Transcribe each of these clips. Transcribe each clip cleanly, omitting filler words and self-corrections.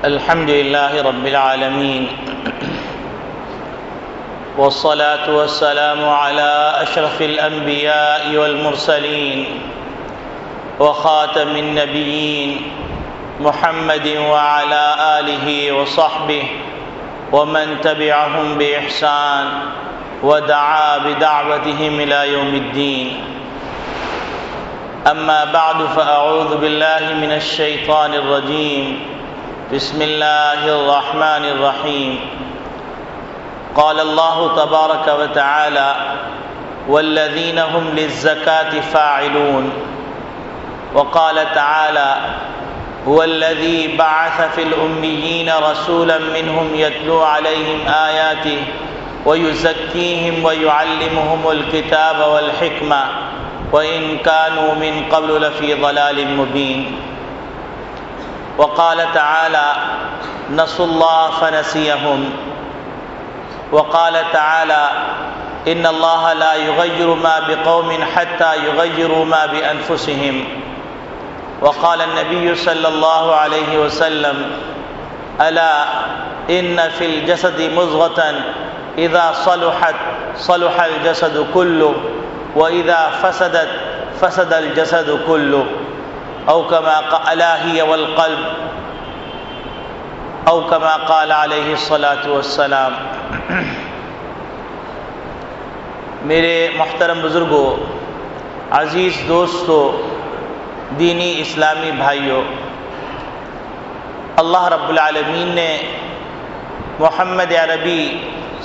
الحمد لله رب العالمين والصلاة والسلام على أشرف الأنبياء والمرسلين وخاتم النبيين محمد وعلى آله وصحبه ومن تبعهم بإحسان ودعا بدعوتهم إلى يوم الدين. أما بعد فأعوذ بالله من الشيطان الرجيم. بسم الله الرحمن الرحيم. قال الله تبارك وتعالى: والذين هم للزكاة فاعلون. وقال تعالى: هو الذي بعث في الأميين رسولا منهم يتلو عليهم آياته ويزكيهم ويعلمهم الكتاب والحكمة وإن كانوا من قبل لفي ضلال مبين. وقال تعالى: نسوا الله فنسيهم. وقال تعالى: إن الله لا يغير ما بقوم حتى يغيروا ما بأنفسهم. وقال النبي صلى الله عليه وسلم: ألا إن في الجسد مضغة إذا صلحت صلح الجسد كله وإذا فسدت فسد الجسد كله. أو كما قال: ألا هي والقلب. أو كما قال عليه الصلاة والسلام. میرے محترم بزرگوں، عزیز دوستوں، دینی اسلامی بھائیوں، اللہ رب العالمین نے محمد عربی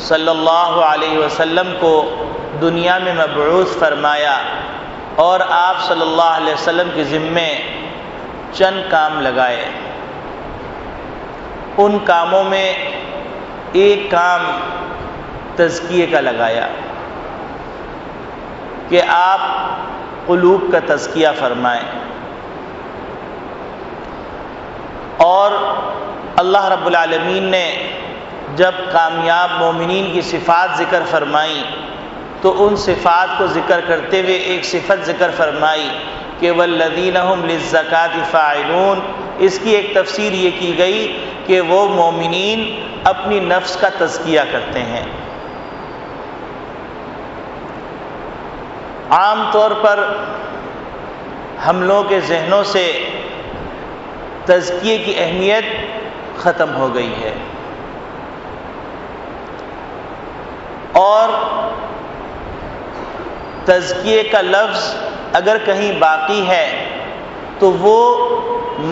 صلی اللہ علیہ وسلم کو دنیا میں مبعوث فرمایا اور آپ صلی اللہ علیہ وسلم کے ذمے چند کام لگائے. ان کاموں میں ایک کام تزکیے کا لگایا کہ آپ قلوب کا تزکیہ فرمائیں. اور اللہ رب العالمین نے جب کامیاب مومنین کی صفات ذکر فرمائیں تو ان صفات کو ذکر کرتے ہوئے ایک صفت ذکر فرمائی کہ والذین هم للزکاة فاعلون. اس کی ایک تفسیر یہ کی گئی کہ وہ مومنین اپنی نفس کا تزکیہ کرتے ہیں. عام طور پر ہم لوگوں کے ذہنوں سے تزکیے کی اہمیت ختم ہو گئی ہے، اور تزکیے کا لفظ اگر کہیں باقی ہے تو وہ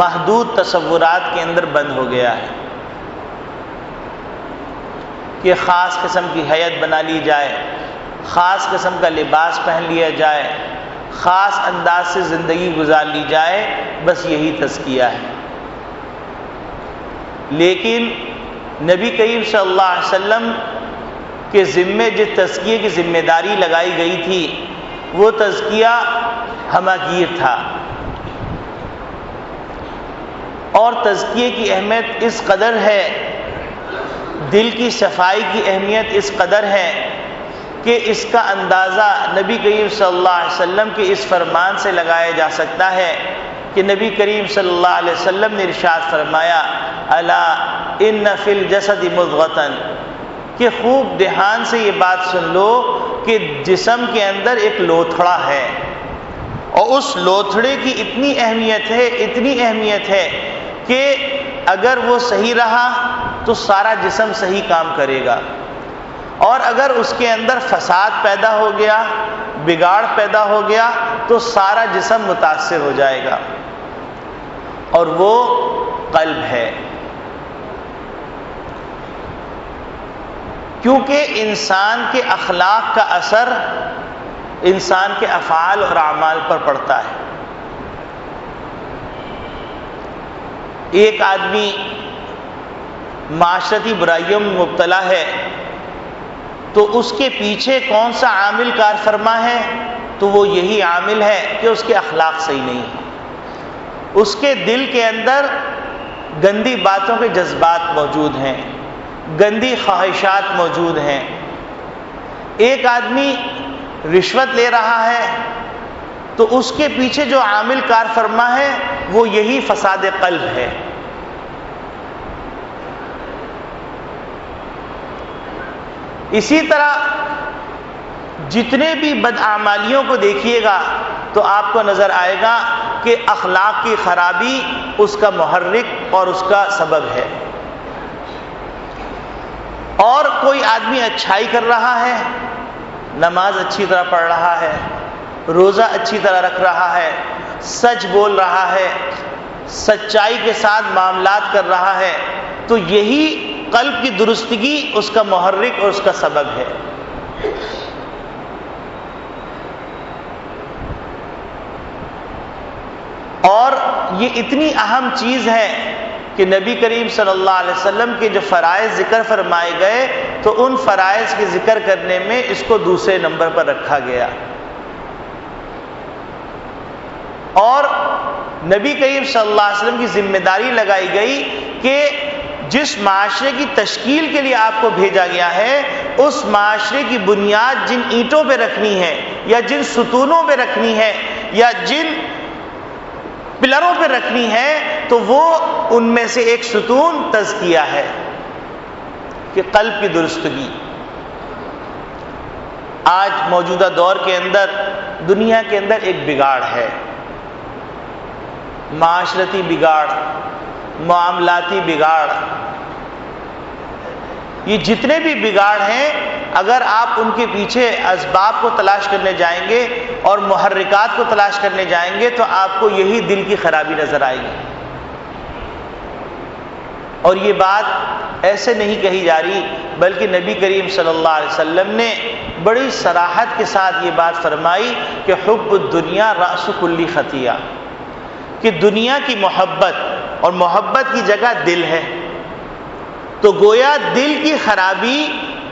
محدود تصورات کے اندر بند ہو گیا ہے کہ خاص قسم کی حیت بنا لی جائے، خاص قسم کا لباس پہن لیا جائے، خاص انداز سے زندگی گزار لی جائے، بس یہی تزکیہ ہے. لیکن نبی کریم صلی اللہ علیہ وسلم کے ذمے جس تزکیے کی ذمہ داری لگائی گئی تھی وہ تزکیہ ہماگیر تھا. اور تزکیے کی اہمیت اس قدر ہے، دل کی صفائی کی اہمیت اس قدر ہے کہ اس کا اندازہ نبی کریم صلی اللہ علیہ وسلم کے اس فرمان سے لگایا جا سکتا ہے کہ نبی کریم صلی اللہ علیہ وسلم نے ارشاد فرمایا: الا ان فی الجسد مضغۃ، کہ خوب دھیان سے یہ بات سن لو کہ جسم کے اندر ایک لوتھڑا ہے، اور اس لوتھڑے کی اتنی اہمیت ہے کہ اگر وہ صحیح رہا تو سارا جسم صحیح کام کرے گا، اور اگر اس کے اندر فساد پیدا ہو گیا، بگاڑ پیدا ہو گیا تو سارا جسم متاثر ہو جائے گا، اور وہ قلب ہے. کیونکہ انسان کے اخلاق کا اثر انسان کے افعال اور اعمال پر پڑتا ہے. ایک آدمی معاشرتی برائیوں میں مبتلا ہے تو اس کے پیچھے کون سا عامل کار فرما ہے؟ تو وہ یہی عامل ہے کہ اس کے اخلاق صحیح نہیں ہیں، اس کے دل کے اندر گندی باتوں کے جذبات موجود ہیں، گندی خواہشات موجود ہیں. ایک آدمی رشوت لے رہا ہے تو اس کے پیچھے جو عامل کار فرما ہے وہ یہی فساد قلب ہے. اسی طرح جتنے بھی بدعمالیوں کو دیکھیے گا تو آپ کو نظر آئے گا کہ اخلاق کی خرابی اس کا محرک اور اس کا سبب ہے. اور کوئی آدمی اچھائی کر رہا ہے، نماز اچھی طرح پڑھ رہا ہے، روزہ اچھی طرح رکھ رہا ہے، سچ بول رہا ہے، سچائی کے ساتھ معاملات کر رہا ہے، تو یہی قلب کی درستگی اس کا محرک اور اس کا سبب ہے. اور یہ اتنی اہم چیز ہے کہ نبی کریم صلی اللہ علیہ وسلم کے جو فرائض ذکر فرمائے گئے تو ان فرائض کے ذکر کرنے میں اس کو دوسرے نمبر پر رکھا گیا. اور نبی کریم صلی اللہ علیہ وسلم کی ذمہ داری لگائی گئی کہ جس معاشرے کی تشکیل کے لیے آپ کو بھیجا گیا ہے اس معاشرے کی بنیاد جن اینٹوں پہ رکھنی ہے یا جن ستونوں پہ رکھنی ہے یا جن پلروں پہ رکھنی ہے تو وہ ان میں سے ایک ستون تزکیہ ہے کہ قلب کی درستگی. آج موجودہ دور کے اندر دنیا کے اندر ایک بگاڑ ہے، معاشرتی بگاڑ، معاملاتی بگاڑ. یہ جتنے بھی بگاڑ ہیں اگر آپ ان کے پیچھے اسباب کو تلاش کرنے جائیں گے اور محرکات کو تلاش کرنے جائیں گے تو آپ کو یہی دل کی خرابی نظر آئے گی. اور یہ بات ایسے نہیں کہی جا رہی بلکہ نبی کریم صلی اللہ علیہ وسلم نے بڑی صراحت کے ساتھ یہ بات فرمائی کہ حب الدنیا رأس کل خطیہ، کہ دنیا کی محبت، اور محبت کی جگہ دل ہے، تو گویا دل کی خرابی،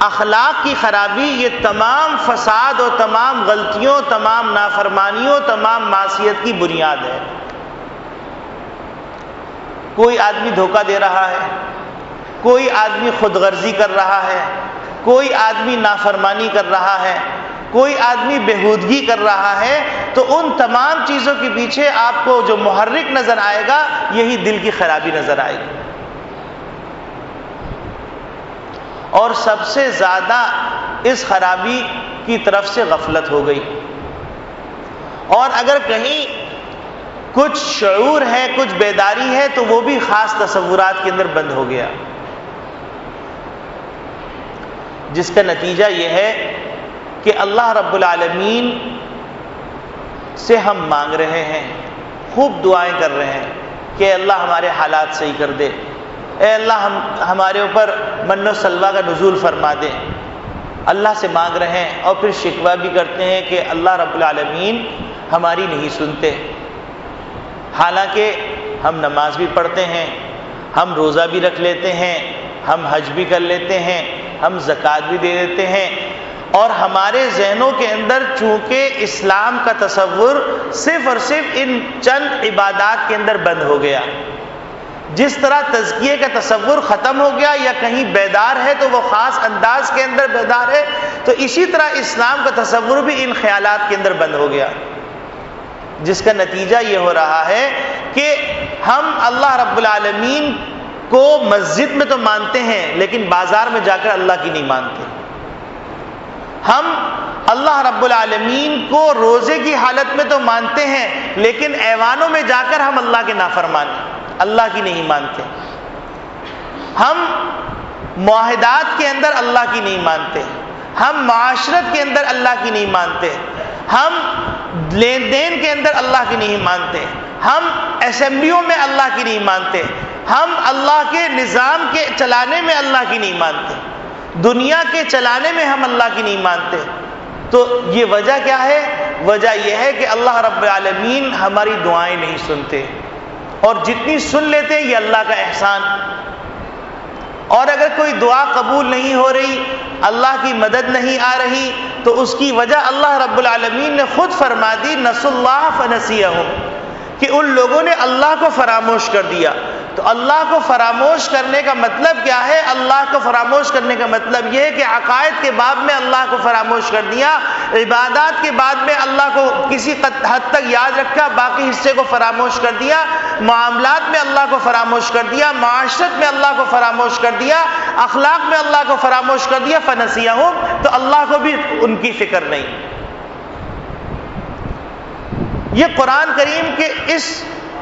اخلاق کی خرابی، یہ تمام فساد اور تمام غلطیوں، تمام نافرمانیوں، تمام معصیت کی بنیاد ہے. کوئی آدمی دھوکہ دے رہا ہے، کوئی آدمی خود غرضی کر رہا ہے، کوئی آدمی نافرمانی کر رہا ہے، کوئی آدمی بےہودگی کر رہا ہے، تو ان تمام چیزوں کے پیچھے آپ کو جو محرک نظر آئے گا یہی دل کی خرابی نظر آئے گی. اور سب سے زیادہ اس خرابی کی طرف سے غفلت ہو گئی. اور اگر کہیں کچھ شعور ہے، کچھ بیداری ہے تو وہ بھی خاص تصورات کے اندر بند ہو گیا، جس کا نتیجہ یہ ہے کہ اللہ رب العالمین سے ہم مانگ رہے ہیں، خوب دعائیں کر رہے ہیں کہ اللہ ہمارے حالات صحیح کر دے، اے اللہ ہمارے اوپر من و سلوہ کا نزول فرما دے. اللہ سے مانگ رہے ہیں اور پھر شکوہ بھی کرتے ہیں کہ اللہ رب العالمین ہماری نہیں سنتے. حالانکہ ہم نماز بھی پڑھتے ہیں، ہم روزہ بھی رکھ لیتے ہیں، ہم حج بھی کر لیتے ہیں، ہم زکوٰۃ بھی دے دیتے ہیں، اور ہمارے ذہنوں کے اندر چونکہ اسلام کا تصور صرف اور صرف ان چند عبادات کے اندر بند ہو گیا. جس طرح تزکیے کا تصور ختم ہو گیا یا کہیں بیدار ہے تو وہ خاص انداز کے اندر بیدار ہے، تو اسی طرح اسلام کا تصور بھی ان خیالات کے اندر بند ہو گیا، جس کا نتیجہ یہ ہو رہا ہے کہ ہم اللہ رب العالمین کو مسجد میں تو مانتے ہیں لیکن بازار میں جا کر اللہ کی نہیں مانتے. ہم اللہ رب العالمین کو روزے کی حالت میں تو مانتے ہیں لیکن ایوانوں میں جا کر ہم اللہ کے نافرمان ہیں، اللہ کی نہیں مانتے. ہم معاہدات کے اندر اللہ کی نہیں مانتے، ہم معاشرت کے اندر اللہ کی نہیں مانتے، ہم لین دین کے اندر اللہ کی نہیں مانتے، ہم اسمبلیوں میں اللہ کی نہیں مانتے، ہم اللہ کے نظام کے چلانے میں اللہ کی نہیں مانتے، دنیا کے چلانے میں ہم اللہ کی نہیں مانتے. تو یہ وجہ کیا ہے؟ وجہ یہ ہے کہ اللہ رب العالمین ہماری دعائیں نہیں سنتے، اور جتنی سن لیتے ہیں یہ اللہ کا احسان. اور اگر کوئی دعا قبول نہیں ہو رہی، اللہ کی مدد نہیں آ رہی، تو اس کی وجہ اللہ رب العالمین نے خود فرما دی، نسوا اللہ فنسیہم، کہ ان لوگوں نے اللہ کو فراموش کر دیا. تو اللہ کو فراموش کرنے کا مطلب کیا ہے؟ اللہ کو فراموش کرنے کا مطلب یہ ہے کہ عقائد کے باب میں اللہ کو فراموش کر دیا، عبادات کے بعد میں اللہ کو کسی حد تک یاد رکھا، باقی حصے کو فراموش کر دیا، معاملات میں اللہ کو فراموش کر دیا، معاشرت میں اللہ کو فراموش کر دیا، اخلاق میں اللہ کو فراموش کر دیا، فنسیہم، تو اللہ کو بھی ان کی فکر نہیں۔ یہ قرآن کریم کے اس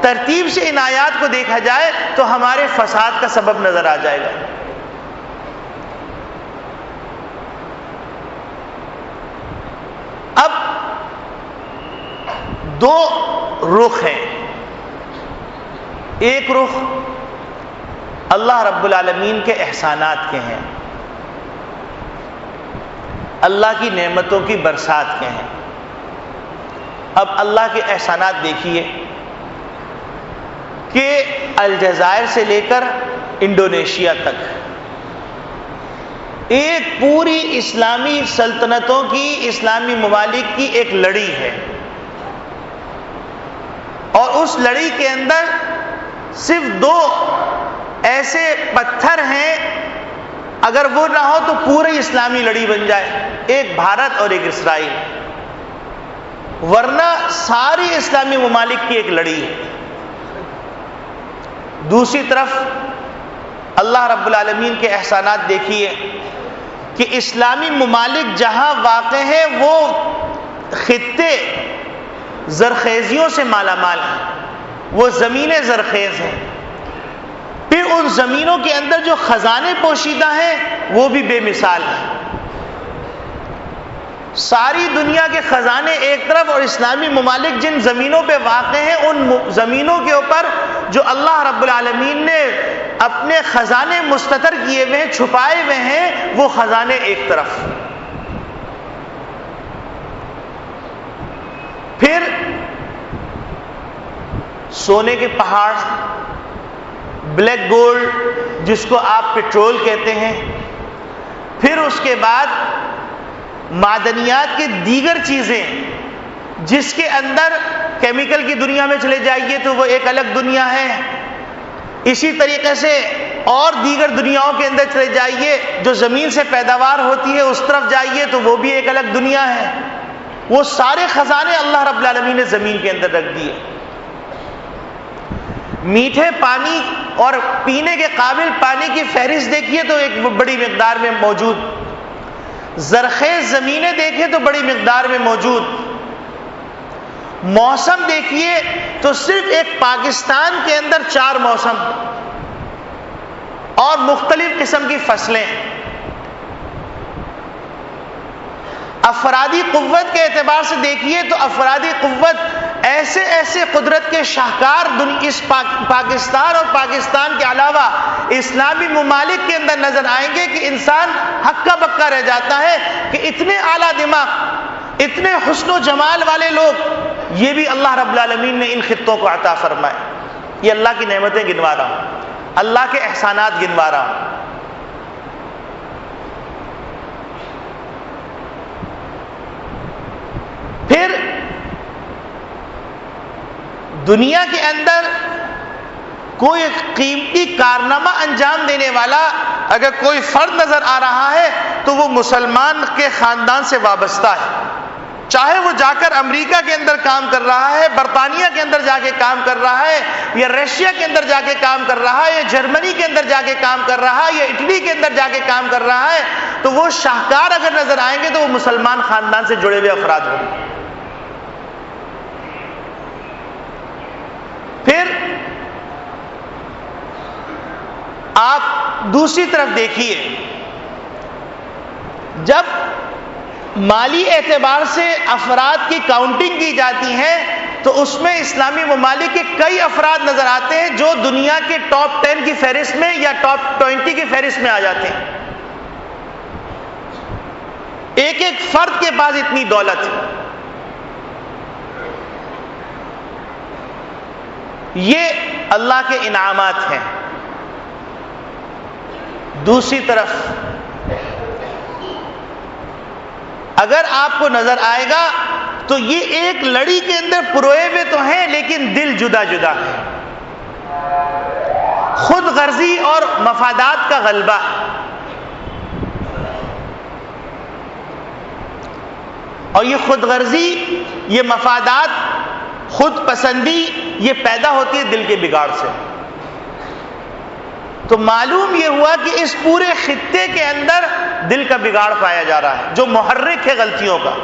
ترتیب سے ان آیات کو دیکھا جائے تو ہمارے فساد کا سبب نظر آ جائے گا۔ اب دو رخ ہیں، ایک رخ اللہ رب العالمین کے احسانات کے ہیں، اللہ کی نعمتوں کی برسات کے ہیں۔ اب اللہ کے احسانات دیکھیے کہ الجزائر سے لے کر انڈونیشیا تک ایک پوری اسلامی سلطنتوں کی، اسلامی ممالک کی ایک لڑی ہے، اور اس لڑی کے اندر صرف دو ایسے پتھر ہیں، اگر وہ نہ ہو تو پوری اسلامی لڑی بن جائے، ایک بھارت اور ایک اسرائیل، ورنہ ساری اسلامی ممالک کی ایک لڑی ہے۔ دوسری طرف اللہ رب العالمین کے احسانات دیکھیے کہ اسلامی ممالک جہاں واقع ہیں وہ خطے زرخیزیوں سے مالا مال ہیں، وہ زمینیں زرخیز ہیں، پھر ان زمینوں کے اندر جو خزانے پوشیدہ ہیں وہ بھی بے مثال ہیں۔ ساری دنیا کے خزانے ایک طرف، اور اسلامی ممالک جن زمینوں پہ واقع ہیں ان زمینوں کے اوپر جو اللہ رب العالمین نے اپنے خزانے مستتر کیے ہوئے ہیں، چھپائے ہوئے ہیں، وہ خزانے ایک طرف۔ پھر سونے کے پہاڑ، بلیک گولڈ جس کو آپ پیٹرول کہتے ہیں، پھر اس کے بعد معدنیات کی دیگر چیزیں جس کے اندر کیمیکل کی دنیا میں چلے جائیے تو وہ ایک الگ دنیا ہے، اسی طریقے سے اور دیگر دنیاؤں کے اندر چلے جائیے، جو زمین سے پیداوار ہوتی ہے اس طرف جائیے تو وہ بھی ایک الگ دنیا ہے۔ وہ سارے خزانے اللہ رب العالمین نے زمین کے اندر رکھ دیے۔ میٹھے پانی اور پینے کے قابل پانی کی فہرست دیکھیے تو ایک بڑی مقدار میں موجود، زرخیز زمینیں دیکھیں تو بڑی مقدار میں موجود، موسم دیکھیے تو صرف ایک پاکستان کے اندر 4 موسم اور مختلف قسم کی فصلیں۔ افرادی قوت کے اعتبار سے دیکھیے تو افرادی قوت ایسے ایسے قدرت کے شاہکار اس پاکستان اور پاکستان کے علاوہ اسلامی ممالک کے اندر نظر آئیں گے کہ انسان ہکا بکا رہ جاتا ہے کہ اتنے اعلیٰ دماغ، اتنے حسن و جمال والے لوگ، یہ بھی اللہ رب العالمین نے ان خطوں کو عطا فرمائے۔ یہ اللہ کی نعمتیں گنوا رہا ہوں، اللہ کے احسانات گنوا رہا ہوں۔ پھر دنیا کے اندر کوئی قیمتی کارنامہ انجام دینے والا اگر کوئی فرد نظر آ رہا ہے تو وہ مسلمان کے خاندان سے وابستہ ہے، چاہے وہ جا کر امریکہ کے اندر کام کر رہا ہے، برطانیہ کے اندر جا کے کام کر رہا ہے، یا رشیا کے اندر جا کے کام کر رہا ہے، یا جرمنی کے اندر جا کے کام کر رہا ہے، یا اٹلی کے اندر جا کے کام کر رہا ہے، تو وہ شاہکار اگر نظر آئیں گے تو وہ مسلمان خاندان سے جڑے ہوئے افراد ہوں گے۔ پھر آپ دوسری طرف دیکھیے، جب مالی اعتبار سے افراد کی کاؤنٹنگ کی جاتی ہے تو اس میں اسلامی ممالک کے کئی افراد نظر آتے ہیں جو دنیا کے ٹاپ 10 کی فہرست میں یا ٹاپ 20 کی فہرست میں آ جاتے ہیں۔ ایک ایک فرد کے پاس اتنی دولت ہے۔ یہ اللہ کے انعامات ہیں۔ دوسری طرف اگر آپ کو نظر آئے گا تو یہ ایک لڑی کے اندر پروئے ہوئے تو ہیں لیکن دل جدا جدا ہے، خود غرضی اور مفادات کا غلبہ۔ اور یہ خود غرضی، یہ مفادات، خود پسندی، یہ پیدا ہوتی ہے دل کے بگاڑ سے۔ تو معلوم یہ ہوا کہ اس پورے خطے کے اندر دل کا بگاڑ پایا جا رہا ہے جو محرک ہے غلطیوں کا۔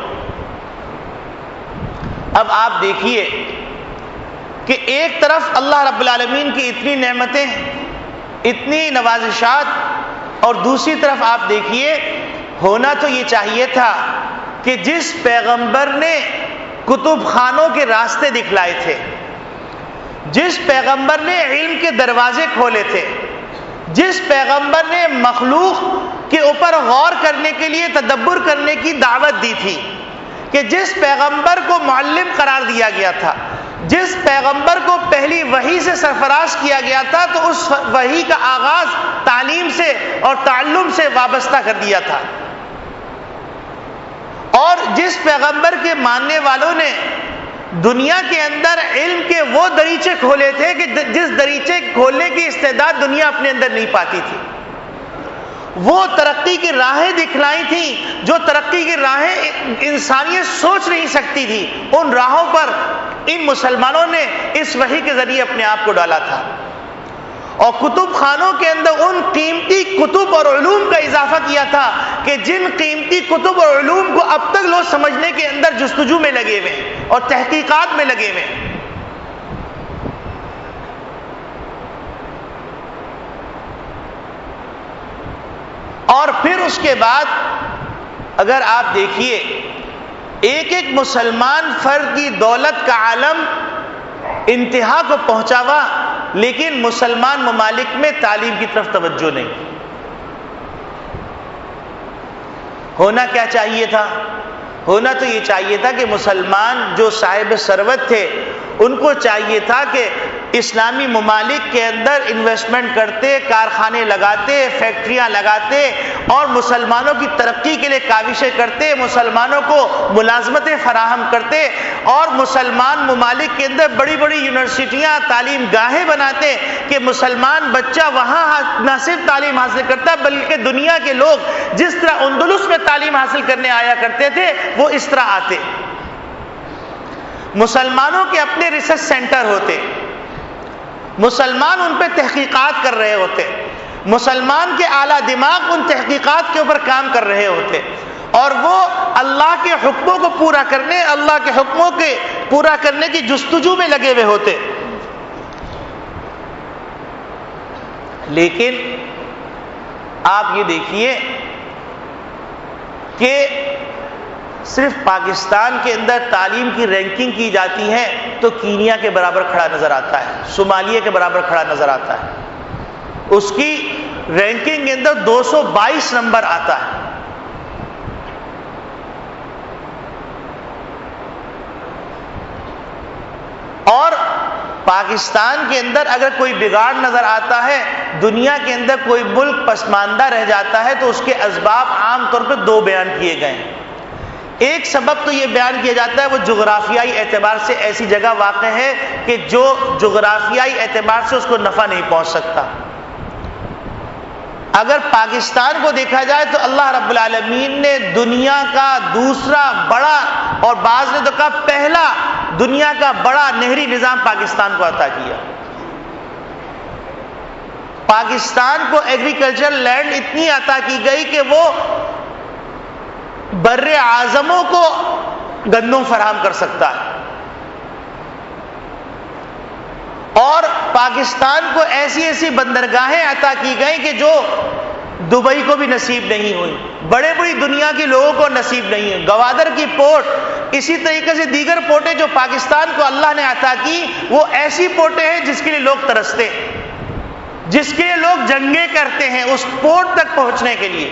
اب آپ دیکھیے کہ ایک طرف اللہ رب العالمین کی اتنی نعمتیں، اتنی نوازشات، اور دوسری طرف آپ دیکھیے ہونا تو یہ چاہیے تھا کہ جس پیغمبر نے کتب خانوں کے راستے دکھلائے تھے، جس پیغمبر نے علم کے دروازے کھولے تھے، جس پیغمبر نے مخلوق کے اوپر غور کرنے کے لیے تدبر کرنے کی دعوت دی تھی، کہ جس پیغمبر کو معلم قرار دیا گیا تھا، جس پیغمبر کو پہلی وحی سے سرفراز کیا گیا تھا، تو اس وحی کا آغاز تعلیم سے اور تعلم سے وابستہ کر دیا تھا، اور جس پیغمبر کے ماننے والوں نے دنیا کے اندر علم کے وہ دریچے کھولے تھے کہ جس دریچے کھولنے کی استعداد دنیا اپنے اندر نہیں پاتی تھی، وہ ترقی کی راہیں دکھلائی تھیں جو ترقی کی راہیں انسانیت سوچ نہیں سکتی تھی، ان راہوں پر ان مسلمانوں نے اس وحی کے ذریعے اپنے آپ کو ڈالا تھا، اور کتب خانوں کے اندر ان قیمتی کتب اور علوم کا اضافہ کیا تھا کہ جن قیمتی کتب اور علوم کو اب تک لوگ سمجھنے کے اندر جستجو میں لگے ہوئے ہیں اور تحقیقات میں لگے ہوئے ہیں۔ اور پھر اس کے بعد اگر آپ دیکھیے ایک ایک مسلمان فرد کی دولت کا عالم انتہا کو پہنچا ہوا، لیکن مسلمان ممالک میں تعلیم کی طرف توجہ نہیں۔ ہونا کیا چاہیے تھا؟ ہونا تو یہ چاہیے تھا کہ مسلمان جو صاحب ثروت تھے ان کو چاہیے تھا کہ اسلامی ممالک کے اندر انویسٹمنٹ کرتے، کارخانے لگاتے، فیکٹریاں لگاتے، اور مسلمانوں کی ترقی کے لیے کاوشیں کرتے، مسلمانوں کو ملازمتیں فراہم کرتے، اور مسلمان ممالک کے اندر بڑی بڑی یونیورسٹیاں، تعلیم گاہیں بناتے کہ مسلمان بچہ وہاں نہ صرف تعلیم حاصل کرتا بلکہ دنیا کے لوگ جس طرح اندلس میں تعلیم حاصل کرنے آیا کرتے تھے وہ اس طرح آتے۔ مسلمانوں کے اپنے ریسرچ سینٹر ہوتے، مسلمان ان پہ تحقیقات کر رہے ہوتے، مسلمان کے اعلیٰ دماغ ان تحقیقات کے اوپر کام کر رہے ہوتے، اور وہ اللہ کے حکموں کو پورا کرنے، اللہ کے حکموں کے پورا کرنے کی جستجو میں لگے ہوئے ہوتے۔ لیکن آپ یہ دیکھیے کہ صرف پاکستان کے اندر تعلیم کی رینکنگ کی جاتی ہے تو کینیا کے برابر کھڑا نظر آتا ہے، صومالیہ کے برابر کھڑا نظر آتا ہے، اس کی رینکنگ کے اندر 222 نمبر آتا ہے۔ اور پاکستان کے اندر اگر کوئی بگاڑ نظر آتا ہے، دنیا کے اندر کوئی ملک پسماندہ رہ جاتا ہے، تو اس کے اسباب عام طور پہ دو بیان کیے گئے ہیں۔ ایک سبب تو یہ بیان کیا جاتا ہے وہ جغرافیائی اعتبار سے ایسی جگہ واقع ہے کہ جو جغرافیائی اعتبار سے اس کو نفع نہیں پہنچ سکتا۔ اگر پاکستان کو دیکھا جائے تو اللہ رب العالمین نے دنیا کا دوسرا بڑا، اور بعض نے تو کہا پہلا دنیا کا بڑا نہری نظام پاکستان کو عطا کیا۔ پاکستان کو ایگریکلچر لینڈ اتنی عطا کی گئی کہ وہ بر اعظموں کو گندم فراہم کر سکتا ہے، اور پاکستان کو ایسی ایسی بندرگاہیں عطا کی گئی کہ جو دبئی کو بھی نصیب نہیں ہوئی، بڑے بڑی دنیا کے لوگوں کو نصیب نہیں ہوئی۔ گوادر کی پورٹ، اسی طریقے سے دیگر پورٹیں جو پاکستان کو اللہ نے عطا کی، وہ ایسی پورٹیں ہیں جس کے لیے لوگ ترستے، جس کے لیے لوگ جنگیں کرتے ہیں اس پورٹ تک پہنچنے کے لیے۔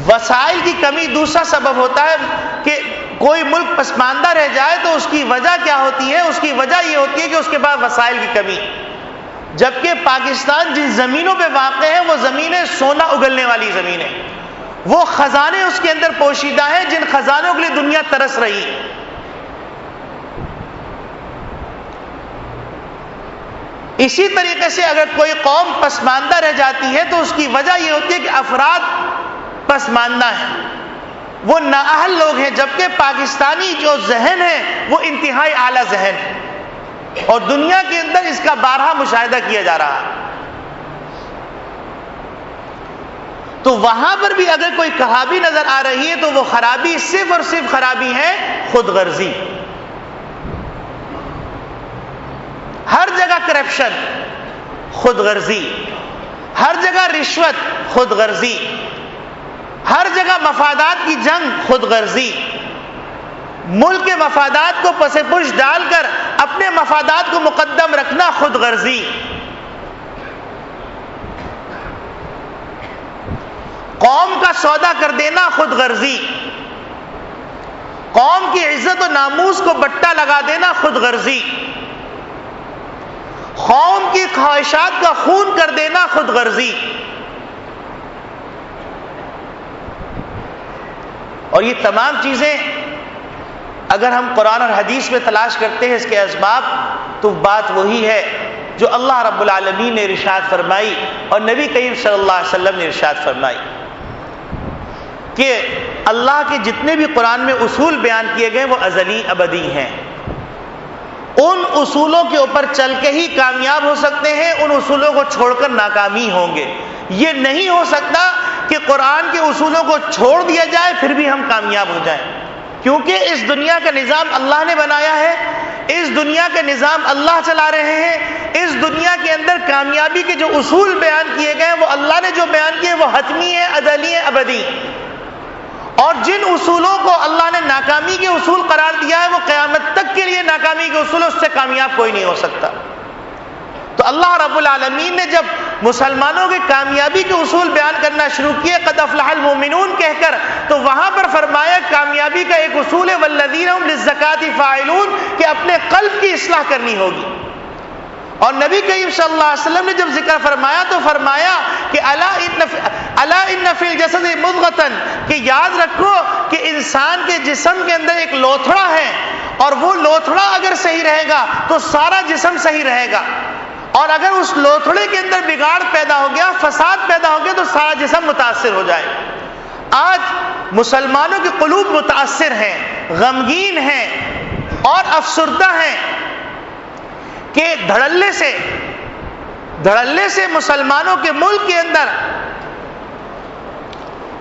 وسائل کی کمی دوسرا سبب ہوتا ہے کہ کوئی ملک پسماندہ رہ جائے تو اس کی وجہ کیا ہوتی ہے؟ اس کی وجہ یہ ہوتی ہے کہ اس کے پاس وسائل کی کمی، جبکہ پاکستان جن زمینوں پہ واقع ہے وہ زمینیں سونا اگلنے والی زمینیں، وہ خزانے اس کے اندر پوشیدہ ہیں جن خزانوں کے لیے دنیا ترس رہی۔ اسی طریقے سے اگر کوئی قوم پسماندہ رہ جاتی ہے تو اس کی وجہ یہ ہوتی ہے کہ افراد پسماندہ ہیں، وہ نااہل لوگ ہیں، جبکہ پاکستانی جو ذہن ہے وہ انتہائی اعلیٰ ذہن ہے، اور دنیا کے اندر اس کا بارہا مشاہدہ کیا جا رہا ہے۔ تو وہاں پر بھی اگر کوئی خرابی نظر آ رہی ہے تو وہ خرابی صرف اور صرف خرابی ہے خود غرضی۔ ہر جگہ کرپشن، خود غرضی، ہر جگہ رشوت، خود غرضی، ہر جگہ مفادات کی جنگ، خود غرضی، ملک کے مفادات کو پس پش ڈال کر اپنے مفادات کو مقدم رکھنا، خود غرضی، قوم کا سودا کر دینا، خود غرضی، قوم کی عزت و ناموس کو بٹا لگا دینا، خود غرضی، قوم کی خواہشات کا خون کر دینا، خود غرضی۔ اور یہ تمام چیزیں اگر ہم قرآن اور حدیث میں تلاش کرتے ہیں اس کے اسباب، تو بات وہی ہے جو اللہ رب العالمین نے ارشاد فرمائی اور نبی کریم صلی اللہ علیہ وسلم نے ارشاد فرمائی کہ اللہ کے جتنے بھی قرآن میں اصول بیان کیے گئے وہ ازلی ابدی ہیں۔ ان اصولوں کے اوپر چل کے ہی کامیاب ہو سکتے ہیں، ان اصولوں کو چھوڑ کر ناکامی ہوں گے۔ یہ نہیں ہو سکتا کہ قرآن کے اصولوں کو چھوڑ دیا جائے پھر بھی ہم کامیاب ہو جائیں، کیونکہ اس دنیا کا نظام اللہ نے بنایا ہے، اس دنیا کا نظام اللہ چلا رہے ہیں، اس دنیا کے اندر کامیابی کے جو اصول بیان کیے گئے وہ اللہ نے جو بیان کیے وہ حتمی ہے، ازلی ہے، ابدی۔ اور جن اصولوں کو اللہ نے ناکامی کے اصول قرار دیا ہے وہ قیامت تک کے لیے ناکامی کے اصول، اس سے کامیاب کوئی نہیں ہو سکتا۔ تو اللہ رب العالمین نے جب مسلمانوں کے کامیابی کے اصول بیان کرنا شروع کیے قد افلح المؤمنون کہہ کر، تو وہاں پر فرمایا کامیابی کا ایک اصول ہے والذین هم للزکاۃ فاعلون، کہ اپنے قلب کی اصلاح کرنی ہوگی۔ اور نبی کریم صلی اللہ علیہ وسلم نے جب ذکر فرمایا تو فرمایا کہ الا ان فی الجسد مضغۃ، کہ یاد رکھو کہ انسان کے جسم کے اندر ایک لوتھڑا ہے، اور وہ لوتھڑا اگر صحیح رہے گا تو سارا جسم صحیح رہے گا، اور اگر اس لوتھڑے کے اندر بگاڑ پیدا ہو گیا، فساد پیدا ہو گیا، تو سارا جسم متاثر ہو جائے۔ آج مسلمانوں کے قلوب متاثر ہیں، غمگین ہیں اور افسردہ ہیں کہ دھڑلے سے مسلمانوں کے ملک کے اندر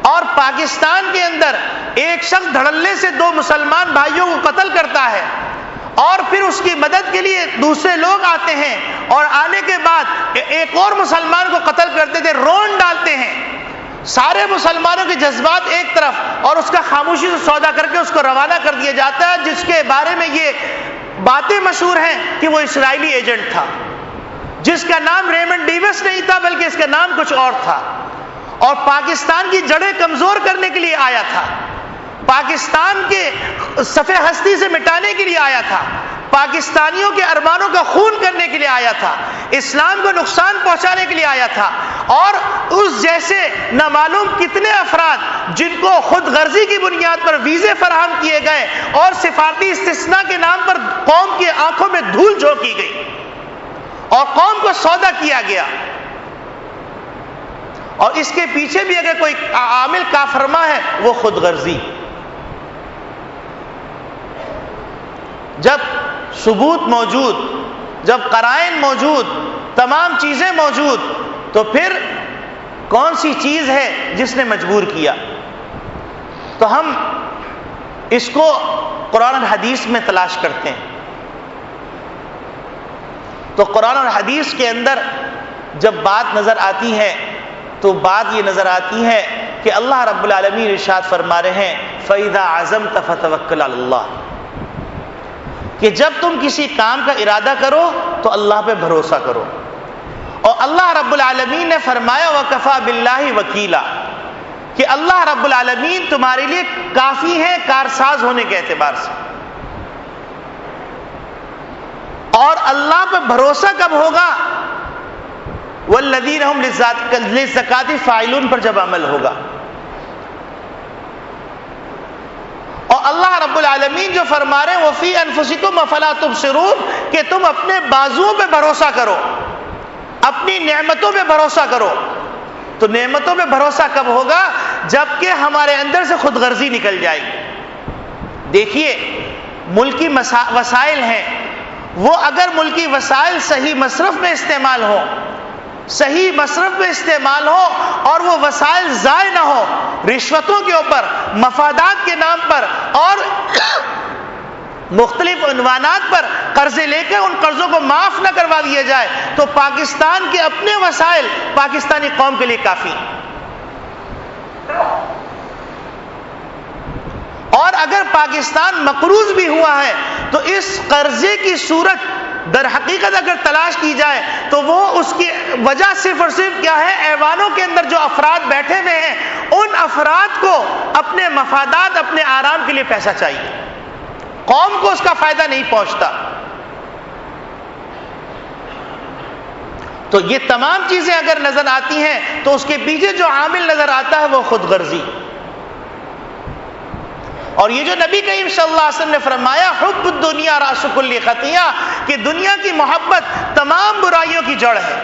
اور پاکستان کے اندر ایک شخص دھڑلے سے دو مسلمان بھائیوں کو قتل کرتا ہے، اور پھر اس کی مدد کے لیے دوسرے لوگ آتے ہیں، اور آنے کے بعد ایک اور مسلمان کو قتل کرتے تھے، رون ڈالتے ہیں۔ سارے مسلمانوں کے جذبات ایک طرف، اور اس کا خاموشی سے سودا کر کے اس کو روانہ کر دیا جاتا ہے، جس کے بارے میں یہ باتیں مشہور ہیں کہ وہ اسرائیلی ایجنٹ تھا، جس کا نام ریمنڈ ڈیوس نہیں تھا بلکہ اس کا نام کچھ اور تھا، اور پاکستان کی جڑیں کمزور کرنے کے لیے آیا تھا، پاکستان کے صفحے ہستی سے مٹانے کے لیے آیا تھا، پاکستانیوں کے ارمانوں کا خون کرنے کے لیے آیا تھا، اسلام کو نقصان پہنچانے کے لیے آیا تھا۔ اور اس جیسے نامعلوم کتنے افراد جن کو خود غرضی کی بنیاد پر ویزے فراہم کیے گئے اور سفارتی استثناء کے نام پر قوم کی آنکھوں میں دھول جھونکی گئی اور قوم کو سودا کیا گیا۔ اور اس کے پیچھے بھی اگر کوئی عامل کافرما ہے وہ خود غرضی۔ جب ثبوت موجود، جب قرائن موجود، تمام چیزیں موجود، تو پھر کون سی چیز ہے جس نے مجبور کیا؟ تو ہم اس کو قرآن اور حدیث میں تلاش کرتے ہیں۔ تو قرآن اور حدیث کے اندر جب بات نظر آتی ہے تو بات یہ نظر آتی ہے کہ اللہ رب العالمین ارشاد فرما رہے ہیں فَإِذَا عَزَمْتَ فَتَوَكَّلْ عَلَى اللَّهِ، کہ جب تم کسی کام کا ارادہ کرو تو اللہ پہ بھروسہ کرو۔ اور اللہ رب العالمین نے فرمایا وَكَفَى بِاللَّهِ وَكِيلًا، کہ اللہ رب العالمین تمہارے لیے کافی ہے کارساز ہونے کے اعتبار سے۔ اور اللہ پہ بھروسہ کب ہوگا؟ وَالَّذِينَ هُمْ لِلزَّكَاةِ فَاعِلُونَ پر جب عمل ہوگا۔ اور اللہ رب العالمین جو فرما رہے ہیں وَفِي أَنفُسِكُمْ أَفَلَا تُبْصِرُونَ، کہ تم اپنے بازوؤں پہ بھروسہ کرو، اپنی نعمتوں پہ بھروسہ کرو۔ تو نعمتوں پہ بھروسہ کب ہوگا؟ جبکہ ہمارے اندر سے خود غرضی نکل جائے گی۔ دیکھیے ملکی وسائل ہیں، وہ اگر ملکی وسائل صحیح مصرف میں استعمال ہو، صحیح مصرف میں استعمال ہو اور وہ وسائل ضائع نہ ہو، رشوتوں کے اوپر، مفادات کے نام پر اور مختلف عنوانات پر قرضے لے کے ان قرضوں کو معاف نہ کروا دیا جائے، تو پاکستان کے اپنے وسائل پاکستانی قوم کے لیے کافی ہیں۔ اور اگر پاکستان مقروض بھی ہوا ہے تو اس قرضے کی صورت در حقیقت اگر تلاش کی جائے تو وہ اس کی وجہ صرف اور صرف کیا ہے؟ ایوانوں کے اندر جو افراد بیٹھے ہوئے ہیں ان افراد کو اپنے مفادات، اپنے آرام کے لیے پیسہ چاہیے، قوم کو اس کا فائدہ نہیں پہنچتا۔ تو یہ تمام چیزیں اگر نظر آتی ہیں تو اس کے پیچھے جو عامل نظر آتا ہے وہ خود غرضی۔ اور یہ جو نبی کریم صلی اللہ علیہ وسلم نے فرمایا حب الدنیا راس کل خطیہ، کہ دنیا کی محبت تمام برائیوں کی جڑ ہے،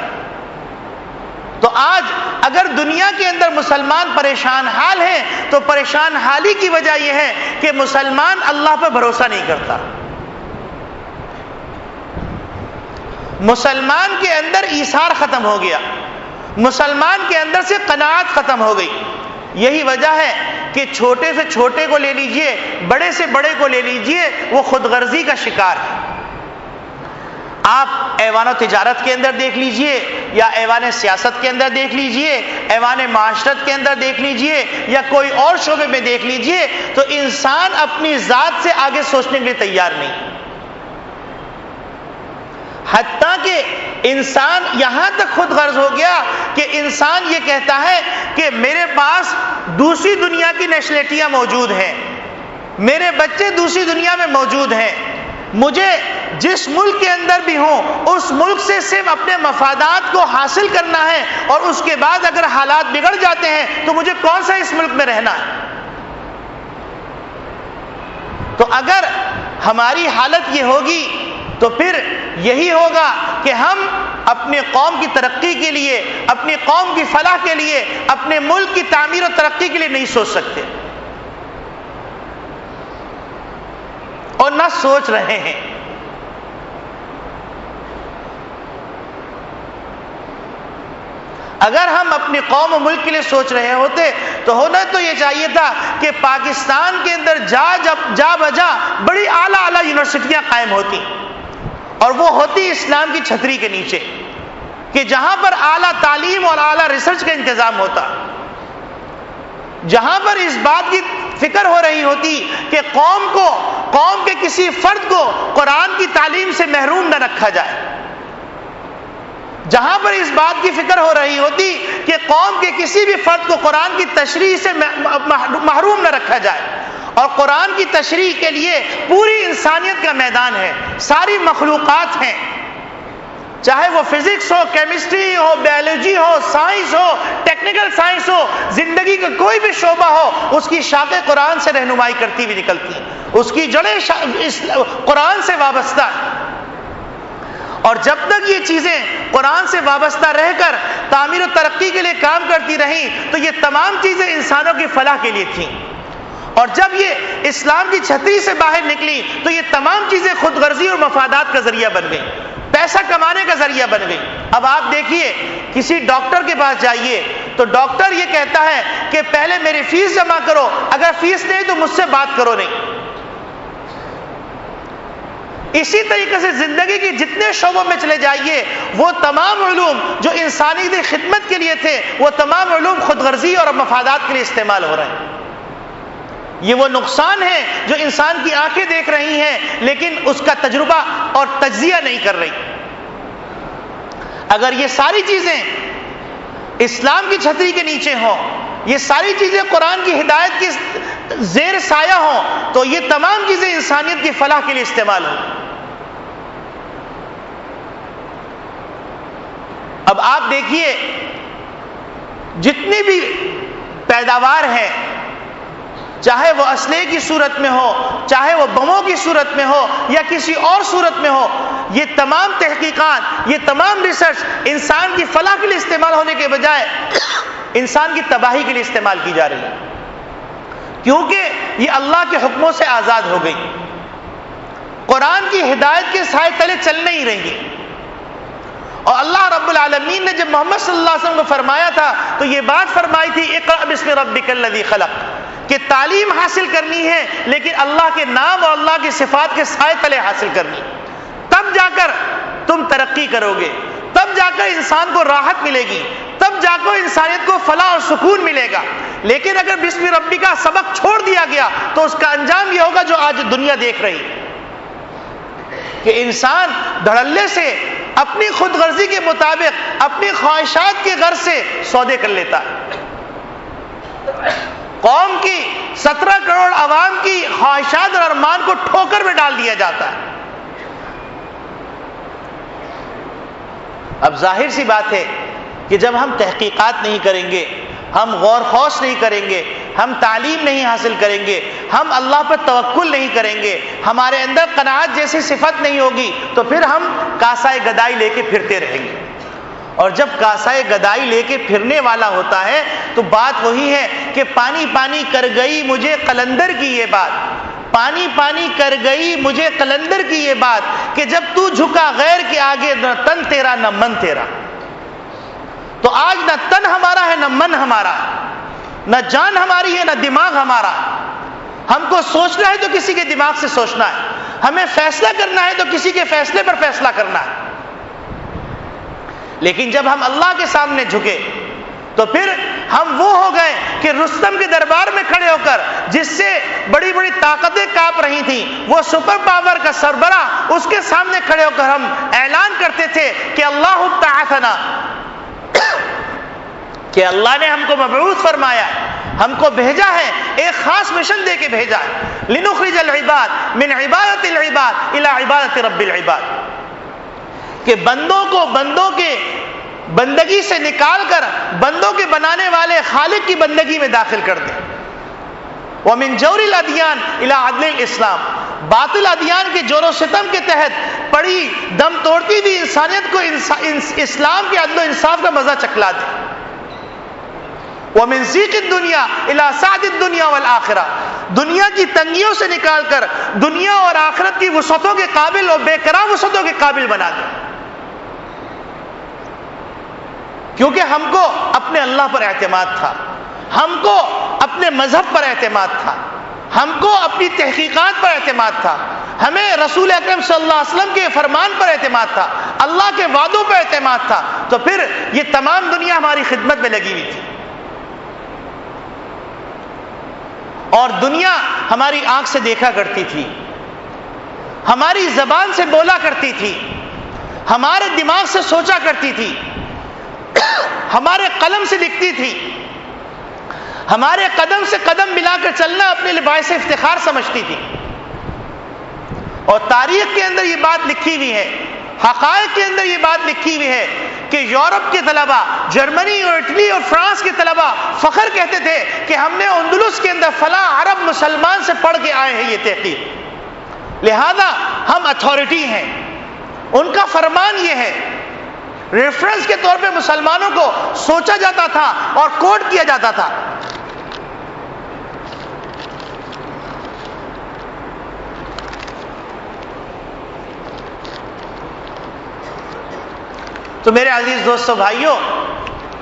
تو آج اگر دنیا کے اندر مسلمان پریشان حال ہیں تو پریشان حالی کی وجہ یہ ہے کہ مسلمان اللہ پہ بھروسہ نہیں کرتا، مسلمان کے اندر ایثار ختم ہو گیا، مسلمان کے اندر سے قناعت ختم ہو گئی۔ یہی وجہ ہے کہ چھوٹے سے چھوٹے کو لے لیجئے، بڑے سے بڑے کو لے لیجئے، وہ خود غرضی کا شکار ہے۔ آپ ایوان و تجارت کے اندر دیکھ لیجئے، یا ایوان سیاست کے اندر دیکھ لیجئے، ایوان معاشرت کے اندر دیکھ لیجئے، یا کوئی اور شعبے میں دیکھ لیجئے، تو انسان اپنی ذات سے آگے سوچنے کے لیے تیار نہیں، حتیٰ کہ انسان یہاں تک خود غرض ہو گیا کہ انسان یہ کہتا ہے کہ میرے پاس دوسری دنیا کی نیشنلٹیاں موجود ہیں، میرے بچے دوسری دنیا میں موجود ہیں، مجھے جس ملک کے اندر بھی ہوں اس ملک سے صرف اپنے مفادات کو حاصل کرنا ہے، اور اس کے بعد اگر حالات بگڑ جاتے ہیں تو مجھے کون سا اس ملک میں رہنا ہے۔ تو اگر ہماری حالت یہ ہوگی تو پھر یہی ہوگا کہ ہم اپنے قوم کی ترقی کے لیے، اپنی قوم کی فلاح کے لیے، اپنے ملک کی تعمیر و ترقی کے لیے نہیں سوچ سکتے، اور نہ سوچ رہے ہیں۔ اگر ہم اپنی قوم و ملک کے لیے سوچ رہے ہوتے تو ہونا تو یہ چاہیے تھا کہ پاکستان کے اندر جا بجا بڑی اعلیٰ یونیورسٹیاں قائم ہوتی، اور وہ ہوتی اسلام کی چھتری کے نیچے، کہ جہاں پر اعلیٰ تعلیم اور اعلیٰ ریسرچ کا انتظام ہوتا، جہاں پر اس بات کی فکر ہو رہی ہوتی کہ قوم کے کسی فرد کو قرآن کی تعلیم سے محروم نہ رکھا جائے، جہاں پر اس بات کی فکر ہو رہی ہوتی کہ قوم کے کسی بھی فرد کو قرآن کی تشریح سے محروم نہ رکھا جائے، اور قرآن کی تشریح کے لیے پوری انسانیت کا میدان ہے، ساری مخلوقات ہیں، چاہے وہ فزکس ہو، کیمسٹری ہو، بیولوجی ہو، سائنس ہو، ٹیکنیکل سائنس ہو، زندگی کا کوئی بھی شعبہ ہو، اس کی شاخیں قرآن سے رہنمائی کرتی ہوئی نکلتی ہیں، اس کی جڑیں قرآن سے وابستہ ہیں۔ اور جب تک یہ چیزیں قرآن سے وابستہ رہ کر تعمیر و ترقی کے لیے کام کرتی رہیں تو یہ تمام چیزیں انسانوں کی فلاح کے لیے تھیں، اور جب یہ اسلام کی چھتری سے باہر نکلی تو یہ تمام چیزیں خود غرضی اور مفادات کا ذریعہ بن گئیں، پیسہ کمانے کا ذریعہ بن گئی۔ اب آپ دیکھیے کسی ڈاکٹر کے پاس جائیے تو ڈاکٹر یہ کہتا ہے کہ پہلے میری فیس جمع کرو، اگر فیس نہیں تو مجھ سے بات کرو نہیں۔ اسی طریقے سے زندگی کی جتنے شعبوں میں چلے جائیے، وہ تمام علوم جو انسانی کی خدمت کے لیے تھے وہ تمام علوم خود غرضی اور مفادات کے لیے استعمال ہو رہے ہیں۔ یہ وہ نقصان ہے جو انسان کی آنکھیں دیکھ رہی ہیں لیکن اس کا تجربہ اور تجزیہ نہیں کر رہی۔ اگر یہ ساری چیزیں اسلام کی چھتری کے نیچے ہوں، یہ ساری چیزیں قرآن کی ہدایت کی زیر سایہ ہوں، تو یہ تمام چیزیں انسانیت کی فلاح کے لیے استعمال ہوں۔ اب آپ دیکھیے جتنی بھی پیداوار ہے، چاہے وہ اسلحے کی صورت میں ہو، چاہے وہ بموں کی صورت میں ہو یا کسی اور صورت میں ہو، یہ تمام تحقیقات، یہ تمام ریسرچ انسان کی فلاح کے لیے استعمال ہونے کے بجائے انسان کی تباہی کے لیے استعمال کی جا رہی ہے، کیونکہ یہ اللہ کے حکموں سے آزاد ہو گئی، قرآن کی ہدایت کے سائے تلے چل نہیں رہی۔ اور اللہ رب العالمین نے جب محمد صلی اللہ علیہ وسلم کو فرمایا تھا تو یہ بات فرمائی تھی اقرأ بسم ربک الذی خلق، کہ تعلیم حاصل کرنی ہے لیکن اللہ کے نام اور اللہ کی صفات کے سائے تلے حاصل کرنی، تب جا کر تم ترقی کرو گے، تب جا کر انسان کو راحت ملے گی، تب جا کر انسانیت کو فلاح اور سکون ملے گا۔ لیکن اگر بسم ربی کا سبق چھوڑ دیا گیا تو اس کا انجام یہ ہوگا جو آج دنیا دیکھ رہی ہے، کہ انسان دھڑلے سے اپنی خود غرضی کے مطابق اپنی خواہشات کے غرض سے سودے کر لیتا ہے۔ قوم کی 17 کروڑ عوام کی خواہشات اور ارمان کو ٹھوکر میں ڈال دیا جاتا ہے۔ اب ظاہر سی بات ہے کہ جب ہم تحقیقات نہیں کریں گے، ہم غور خوض نہیں کریں گے، ہم تعلیم نہیں حاصل کریں گے، ہم اللہ پر توکل نہیں کریں گے، ہمارے اندر قناعت جیسی صفت نہیں ہوگی، تو پھر ہم کاسائے گدائی لے کے پھرتے رہیں گے۔ اور جب کاسائے گدائی لے کے پھرنے والا ہوتا ہے تو بات وہی ہے کہ پانی پانی کر گئی مجھے قلندر کی یہ بات، پانی پانی کر گئی مجھے قلندر کی یہ بات، کہ جب تو جھکا غیر کے آگے نہ تن تیرا نہ من تیرا۔ تو آج نہ تن ہمارا ہے نہ من ہمارا ہے، نہ جان ہماری ہے نہ دماغ ہمارا ہے۔ ہم کو سوچنا ہے تو کسی کے دماغ سے سوچنا ہے، ہمیں فیصلہ کرنا ہے تو کسی کے فیصلے پر فیصلہ کرنا ہے۔ لیکن جب ہم اللہ کے سامنے جھکے تو پھر ہم وہ ہو گئے کہ رستم کے دربار میں کھڑے ہو کر جس سے بڑی بڑی طاقتیں کانپ رہی تھیں، وہ سپر پاور کا سربراہ، اس کے سامنے کھڑے ہو کر ہم اعلان کرتے تھے کہ اللہ ابتعثنا، کہ اللہ نے ہم کو مبعوث فرمایا، ہم کو بھیجا ہے، ایک خاص مشن دے کے بھیجا ہے، لنخرج العباد من عبادت العباد الى عبادت رب العباد، کہ بندوں کو بندوں کے بندگی سے نکال کر بندوں کے بنانے والے خالق کی بندگی میں داخل کر دیں۔ وَمِن جَوْرِ الْأَدْيَانِ إِلَىٰ عَدْلِ الْإِسْلَامِ، باطل ادیان کے جور و ستم کے تحت پڑی دم توڑتی ہوئی انسانیت کو اسلام کے عدل و انصاف کا مزہ چکھلا دیں۔ وَمِن ضِيقِ الدُّنْيَا إِلَىٰ سَعْدِ الدُّنْيَا وَالْآخِرَةِ، دنیا کی تنگیوں سے نکال کر دنیا اور آخرت کی وسعتوں کے قابل اور بے قرار وسعتوں کے قابل بنا دیں۔ کیونکہ ہم کو اپنے اللہ پر اعتماد تھا، ہم کو اپنے مذہب پر اعتماد تھا، ہم کو اپنی تحقیقات پر اعتماد تھا، ہمیں رسول اکرم صلی اللہ علیہ وسلم کے فرمان پر اعتماد تھا، اللہ کے وعدوں پر اعتماد تھا، تو پھر یہ تمام دنیا ہماری خدمت میں لگی ہوئی تھی، اور دنیا ہماری آنکھ سے دیکھا کرتی تھی، ہماری زبان سے بولا کرتی تھی، ہمارے دماغ سے سوچا کرتی تھی، ہمارے قلم سے لکھتی تھی، ہمارے قدم سے قدم ملا کر چلنا اپنے لیے باعث افتخار سمجھتی تھی۔ اور تاریخ کے اندر یہ بات لکھی ہوئی ہے، حقائق کے اندر یہ بات لکھی ہوئی ہے کہ یورپ کے طلباء، جرمنی اور اٹلی اور فرانس کے طلباء فخر کہتے تھے کہ ہم نے اندلس کے اندر فلاں عرب مسلمان سے پڑھ کے آئے ہیں یہ تحقیق، لہذا ہم اتھارٹی ہیں، ان کا فرمان یہ ہے۔ ریفرنس کے طور پہ مسلمانوں کو سوچا جاتا تھا اور کوٹ کیا جاتا تھا۔ تو میرے عزیز دوستو بھائیوں،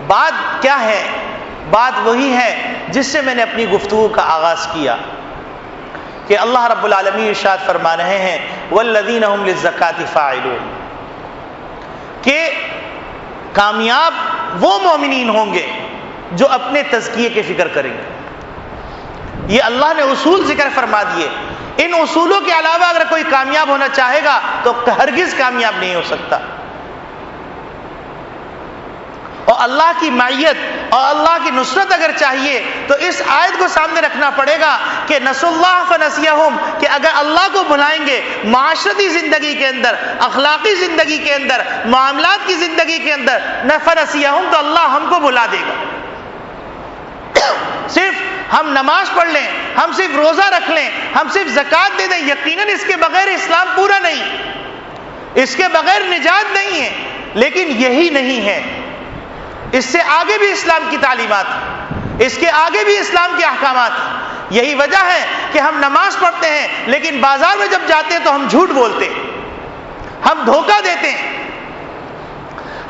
بات کیا ہے؟ بات وہی ہے جس سے میں نے اپنی گفتگو کا آغاز کیا، کہ اللہ رب العالمین ارشاد فرما رہے ہیں والذین هم للزکاۃ فاعلون، کہ کامیاب وہ مومنین ہوں گے جو اپنے تزکیے کی فکر کریں گے۔ یہ اللہ نے اصول ذکر فرما دیے، ان اصولوں کے علاوہ اگر کوئی کامیاب ہونا چاہے گا تو ہرگز کامیاب نہیں ہو سکتا۔ اور اللہ کی معیت اور اللہ کی نصرت اگر چاہیے تو اس آیت کو سامنے رکھنا پڑے گا کہ نسوا اللہ فنسیہم، کہ اگر اللہ کو بھلائیں گے معاشرتی زندگی کے اندر، اخلاقی زندگی کے اندر، معاملات کی زندگی کے اندر، فنسیہم، تو اللہ ہم کو بھلا دے گا۔ صرف ہم نماز پڑھ لیں، ہم صرف روزہ رکھ لیں، ہم صرف زکوٰۃ دے دیں، یقیناً اس کے بغیر اسلام پورا نہیں، اس کے بغیر نجات نہیں ہے۔ لیکن یہی نہیں ہے، اس سے آگے بھی اسلام کی تعلیمات ہیں، اس کے آگے بھی اسلام کے احکامات ہیں۔ یہی وجہ ہے کہ ہم نماز پڑھتے ہیں لیکن بازار میں جب جاتے ہیں تو ہم جھوٹ بولتے ہیں، ہم دھوکہ دیتے ہیں۔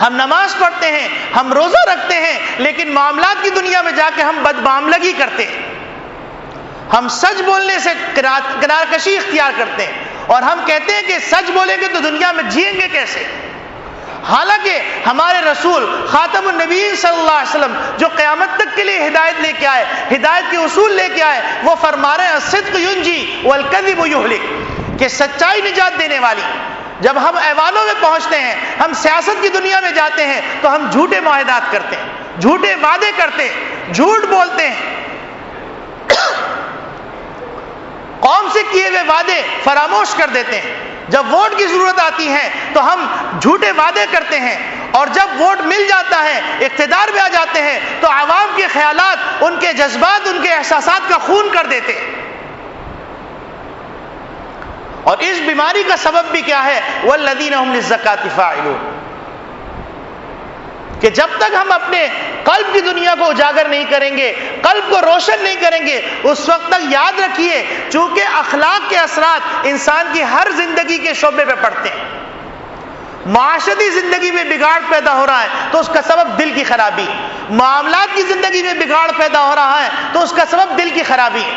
ہم نماز پڑھتے ہیں، ہم روزہ رکھتے ہیں، لیکن معاملات کی دنیا میں جا کے ہم بدمعاملگی کرتے ہیں، ہم سچ بولنے سے کنار کشی اختیار کرتے ہیں، اور ہم کہتے ہیں کہ سچ بولیں گے تو دنیا میں جئیں گے کیسے؟ حالانکہ ہمارے رسول خاتم النبیین صلی اللہ علیہ وسلم جو قیامت تک کے لیے ہدایت لے کے آئے، ہدایت کے اصول لے کے آئے، وہ فرما رہے ہیں الصدق ینجی والکذب یہلک، کہ سچائی نجات دینے والی۔ جب ہم ایوانوں میں پہنچتے ہیں، ہم سیاست کی دنیا میں جاتے ہیں تو ہم جھوٹے معاہدات کرتے ہیں، جھوٹے وعدے کرتے ہیں، جھوٹ بولتے ہیں، قوم سے کیے ہوئے وعدے فراموش کر دیتے ہیں۔ جب ووٹ کی ضرورت آتی ہے تو ہم جھوٹے وعدے کرتے ہیں، اور جب ووٹ مل جاتا ہے، اقتدار میں آ جاتے ہیں تو عوام کے خیالات، ان کے جذبات، ان کے احساسات کا خون کر دیتے ہیں۔ اور اس بیماری کا سبب بھی کیا ہے؟ والذین هم للزکاۃ فاعلون، کہ جب تک ہم اپنے قلب کی دنیا کو اجاگر نہیں کریں گے، قلب کو روشن نہیں کریں گے، اس وقت تک یاد رکھیے چونکہ اخلاق کے اثرات انسان کی ہر زندگی کے شعبے پہ پڑتے ہیں۔ معاشرتی زندگی میں بگاڑ پیدا ہو رہا ہے تو اس کا سبب دل کی خرابی، معاملات کی زندگی میں بگاڑ پیدا ہو رہا ہے تو اس کا سبب دل کی خرابی،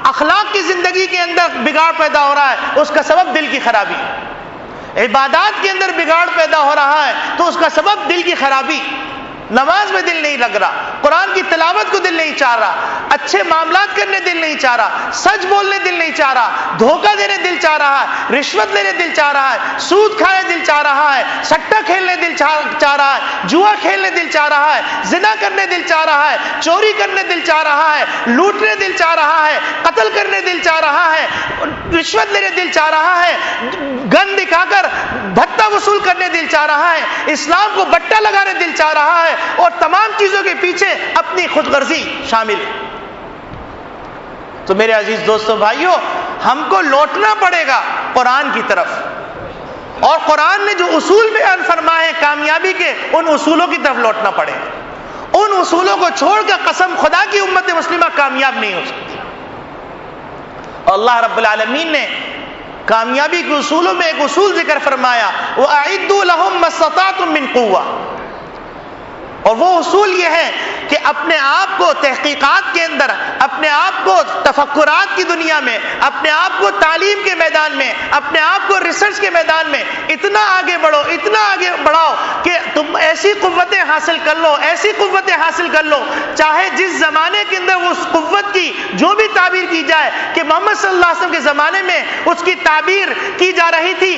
اخلاق کی زندگی کے اندر بگاڑ پیدا ہو رہا ہے اس کا سبب دل کی خرابی، عبادات کے اندر بگاڑ پیدا ہو رہا ہے تو اس کا سبب دل کی خرابی، نماز میں دل نہیں لگ رہا، قرآن کی تلاوت کو دل نہیں چاہ رہا، اچھے معاملات کرنے دل نہیں چاہ رہا، سچ بولنے دل نہیں چاہ رہا، دھوکہ دینے دل چاہ رہا ہے، رشوت لینے دل چاہ رہا ہے، سود کھانے دل چاہ رہا ہے، سٹہ کھیلنے دل چاہ رہا ہے، جوا کھیلنے دل چاہ رہا ہے، زنا کرنے دل چاہ رہا ہے، چوری کرنے دل چاہ رہا ہے، لوٹنے دل چاہ رہا ہے، قتل کرنے دل چاہ رہا ہے، رشوت لینے دل چاہ رہا ہے، گن دکھا کر بھتہ وصول کرنے دل چاہ رہا ہے، اسلام کو بٹا لگانے دل چاہ رہا ہے، اور تمام چیزوں کے پیچھے اپنی خود غرضی شامل ہے۔ تو میرے عزیز دوستو بھائیو، ہم کو لوٹنا پڑے گا قرآن کی طرف، اور قرآن نے جو اصول بیان فرمائے ہیں کامیابی کے، ان اصولوں کی طرف لوٹنا پڑے گا۔ ان اصولوں کو چھوڑ کر قسم خدا کی امت مسلمہ کامیاب نہیں ہو سکتی۔ اللہ رب العالمین نے کامیابی کے اصولوں میں ایک اصول ذکر فرمایا، وَأَعِدُّوا لَهُم مَّا اسْتَطَعْتُم مِّن قُوَّةٍ، اور وہ اصول یہ ہے کہ اپنے آپ کو تحقیقات کے اندر، اپنے آپ کو تفکرات کی دنیا میں، اپنے آپ کو تعلیم کے میدان میں، اپنے آپ کو ریسرچ کے میدان میں اتنا آگے بڑھو، اتنا آگے بڑھاؤ کہ تم ایسی قوتیں حاصل کر لو، ایسی قوتیں حاصل کر لو، چاہے جس زمانے کے اندر اس قوت کی جو بھی تعبیر کی جائے، کہ محمد صلی اللہ علیہ وسلم کے زمانے میں اس کی تعبیر کی جا رہی تھی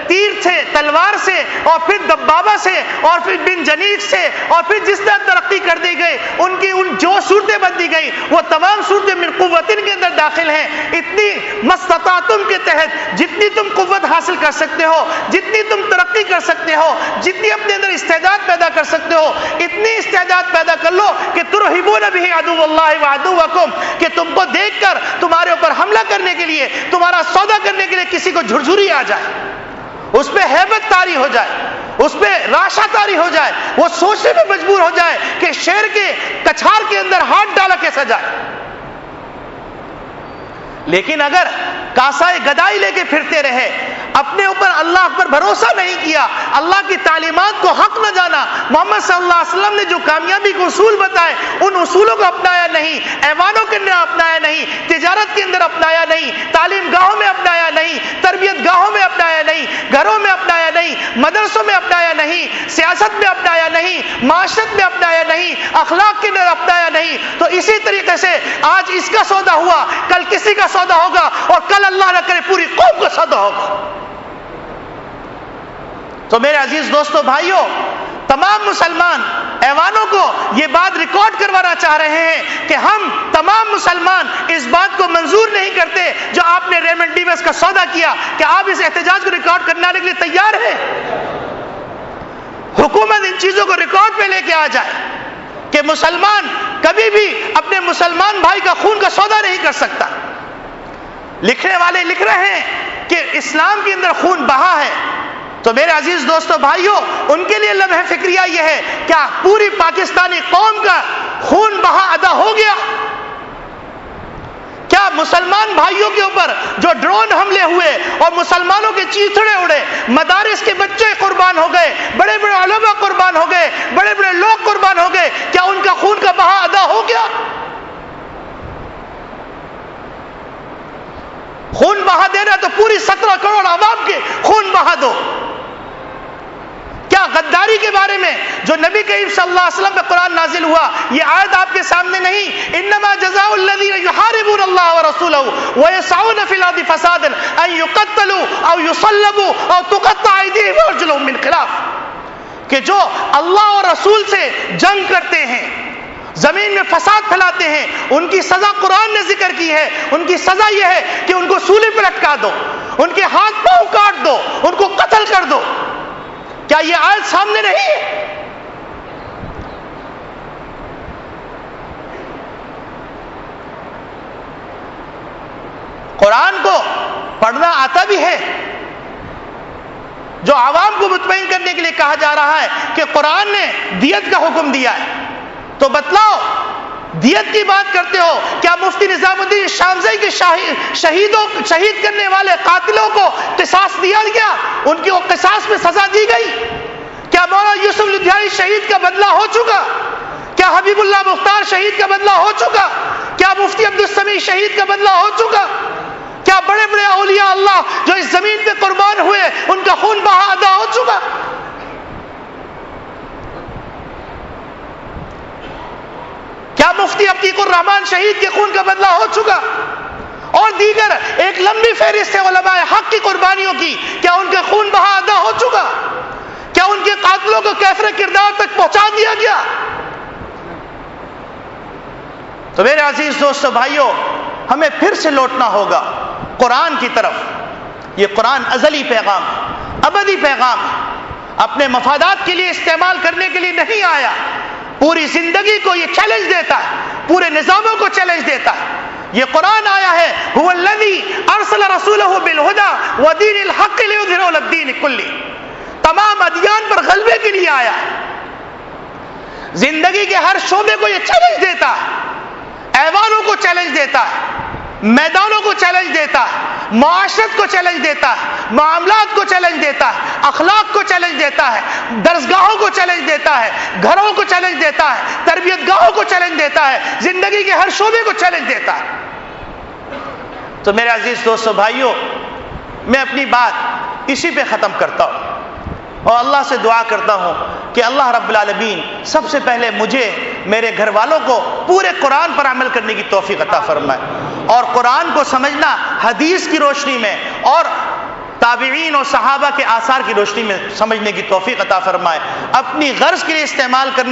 تیر سے، تلوار سے، اور پھر دبابہ سے، اور پھر بن جنیق سے، اور پھر جس طرح ترقی کر دی گئی، ان کی ان جو صورتیں بن دی گئی، وہ تمام صورتیں من قوتن کے اندر داخل ہیں۔ اتنی مستطاعتم کے تحت جتنی تم قوت حاصل کر سکتے ہو، جتنی تم ترقی کر سکتے ہو، جتنی اپنے اندر استعداد پیدا کر سکتے ہو، اتنی استعداد پیدا کر لو کہ ترہبون بہ عدو اللہ وعدوکم، کہ تم کو دیکھ کر تمہارے اوپر حملہ کرنے کے لیے، تمہارا سودا کرنے کے لیے کسی کو جھرجھری آ جائے، اس پہ ہیبت طاری ہو جائے، اس پہ راشا طاری ہو جائے، وہ سوچنے میں مجبور ہو جائے کہ شیر کے کچھار کے اندر ہاتھ ڈالا کیسا جائے۔ لیکن اگر کاسائے گدائی لے کے پھرتے رہے، اپنے اوپر اللہ پر بھروسہ نہیں کیا، اللہ کی تعلیمات کو حق نہ جانا، محمد صلی اللہ علیہ وسلم نے جو کامیابی کے اصول بتائے ان اصولوں کو اپنایا نہیں، ایوانوں کے اندر اپنایا نہیں، تجارت کے اندر اپنایا نہیں، تعلیم گاہوں میں اپنایا نہیں، تربیت گاہوں میں اپنایا نہیں، گھروں میں اپنایا نہیں، مدرسوں میں اپنایا نہیں، سیاست میں اپنایا نہیں، معاشرت میں اپنایا نہیں، اخلاق کے اندر اپنایا نہیں، تو اسی طریقے سے آج اس کا سودا ہوا، کل کسی کا سودا ہوگا، اور کل اللہ نہ کرے پوری قوم کا سودا ہوگا۔ تو میرے عزیز دوستو بھائیوں، تمام مسلمان ایوانوں کو یہ بات ریکارڈ کروانا چاہ رہے ہیں کہ ہم تمام مسلمان اس بات کو منظور نہیں کرتے جو آپ نے ریمنڈ ڈیوس کا سودا کیا، کہ آپ اس احتجاج کو ریکارڈ کرنے کے لیے تیار ہیں؟ حکومت ان چیزوں کو ریکارڈ پہ لے کے آ جائے کہ مسلمان کبھی بھی اپنے مسلمان بھائی کا خون کا سودا نہیں کر سکتا۔ لکھنے والے لکھ رہے ہیں کہ اسلام کے اندر خون بہا ہے، تو میرے عزیز دوستو بھائیوں، ان کے لیے لمحہ فکریہ یہ ہے، کیا پوری پاکستانی قوم کا خون بہا ادا ہو گیا؟ کیا مسلمان بھائیوں کے اوپر جو ڈرون حملے ہوئے اور مسلمانوں کے چیتڑے اڑے، مدارس کے بچے قربان ہو گئے، بڑے بڑے علماء قربان ہو گئے، بڑے بڑے لوگ قربان ہو گئے، کیا ان کا خون کا بہا ادا ہو گیا؟ خون بہا دینا تو پوری 17 کروڑ عوام کے خون بہا دو۔ کیا غداری کے بارے میں جو نبی کریم صلی اللہ علیہ وسلم پہ قرآن نازل ہوا، یہ آیت آپ کے سامنے نہیں؟ انما جزاء الذین یحاربون اللہ ورسولہ ویسعون فی الارض فسادا ان یقتلوا او یصلبوا او تقطع ایدیہم وارجلہم من خلاف، کہ جو اللہ اور رسول سے جنگ کرتے ہیں، زمین میں فساد پھیلاتے ہیں، ان کی سزا قرآن نے ذکر کی ہے، ان کی سزا یہ ہے کہ ان کو سولی پہ لٹکا دو، ان کے ہاتھ پاؤں کاٹ دو، ان کو قتل کر دو۔ کیا یہ آیت سامنے نہیں ہے؟ قرآن کو پڑھنا آتا بھی ہے، جو عوام کو مطمئن کرنے کے لیے کہا جا رہا ہے کہ قرآن نے دیت کا حکم دیا ہے، تو بتلاؤ دیت کی بات کرتے ہو، کیا مفتی نظام الدین شامزئی کے شہید کرنے والے قاتلوں کو قصاص دیا گیا؟ ان کی وہ قصاص میں سزا دی گئی؟ کیا مولانا یوسف لدھیانوی شہید کا بدلہ ہو چکا؟ کیا حبیب اللہ مختار شہید کا بدلہ ہو چکا؟ کیا مفتی عبدالسمیع شہید کا بدلہ ہو چکا؟ کیا بڑے بڑے اولیاء اللہ جو اس زمین پہ قربان ہوئے ان کا خون بہا ادا ہو چکا؟ کیا مفتی عتیق الرحمان شہید کے خون کا بدلہ ہو چکا؟ اور دیگر ایک لمبی فہرست ہے علماء حق کی قربانیوں کی، کیا ان کے خون بہا ادا ہو چکا؟ کیا ان کے قاتلوں کو کیفر کردار تک پہنچا دیا گیا؟ تو میرے عزیز دوستو بھائیوں، ہمیں پھر سے لوٹنا ہوگا قرآن کی طرف۔ یہ قرآن ازلی پیغام، ابدی پیغام، اپنے مفادات کے لیے استعمال کرنے کے لیے نہیں آیا، پوری زندگی کو یہ چیلنج دیتا ہے، پورے نظاموں کو چیلنج دیتا ہے۔ یہ قرآن آیا ہے هو الذی ارسل رسولہ بالہدی ودین الحق لیظہرہ علی الدین کلہ، تمام ادیان پر غلبے کے لیے آیا ہے۔ زندگی کے ہر شعبے کو یہ چیلنج دیتا ہے، ایوانوں کو چیلنج دیتا ہے، میدانوں کو چیلنج دیتا ہے، معاشرت کو چیلنج دیتا ہے، معاملات کو چیلنج دیتا ہے، اخلاق کو چیلنج دیتا ہے، درسگاہوں کو چیلنج دیتا ہے، گھروں کو چیلنج دیتا ہے، تربیت گاہوں کو چیلنج دیتا ہے، زندگی کے ہر شعبے کو چیلنج دیتا ہے۔ تو میرے عزیز دوستو بھائیوں، میں اپنی بات اسی پہ ختم کرتا ہوں اور اللہ سے دعا کرتا ہوں کہ اللہ رب العالمین سب سے پہلے مجھے، میرے گھر والوں کو پورے قرآن پر عمل کرنے کی توفیق عطا فرمائے، اور قرآن کو سمجھنا حدیث کی روشنی میں اور تابعین اور صحابہ کے آثار کی روشنی میں سمجھنے کی توفیق عطا فرمائے، اپنی غرض کے لیے استعمال کرنے